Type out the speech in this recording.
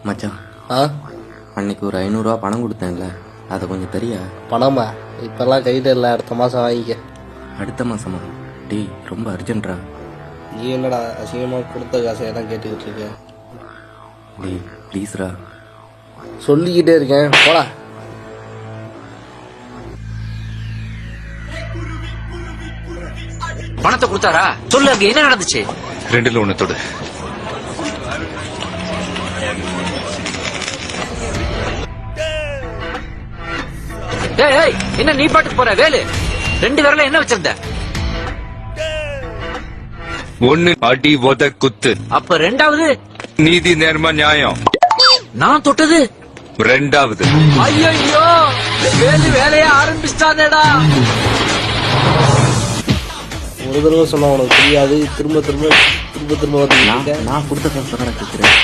மச்சான், ஆ அன்னைக்கு ஒரு 500 ரூபா பணம் கொடுத்தேன்ல, அதை கொஞ்சம் தெரியா? பணமா? இப்பெல்லாம் கையில் இல்லை, அடுத்த மாதம் வாங்கிக்க. அடுத்த மாசமா? டேய், ரொம்ப அர்ஜென்ட்ரா. நீ என்னடா அசிங்கமாக கொடுத்த காசையெல்லாம் கேட்டுக்கிட்டு இருக்க? டேய் ப்ளீஸ்ரா. சொல்லிக்கிட்டே இருக்கேன், போடா. பணத்தை கொடுத்தாரா? சொல்லு, அங்க என்ன நடந்துச்சு? 2ல் 1 தொடு. ஏய், என்ன நீ பாட்டுக்கு போற? வேலு, 2 விரல என்ன வச்சிருந்த? 1 அடி உத குத்து. அப்ப 2வது? நீதி நேர்ம நியாயம். நான் தொட்டது 2வது. ஐயோ, வேலு வேலைய ஆரம்பிச்சிட்டானேடா. ஒரு தடவை சொன்னா உனக்கு புரியாது, திரும்ப திரும்ப வந்து நான் கொடுத்த காசு தான் கேட்கிறேன்.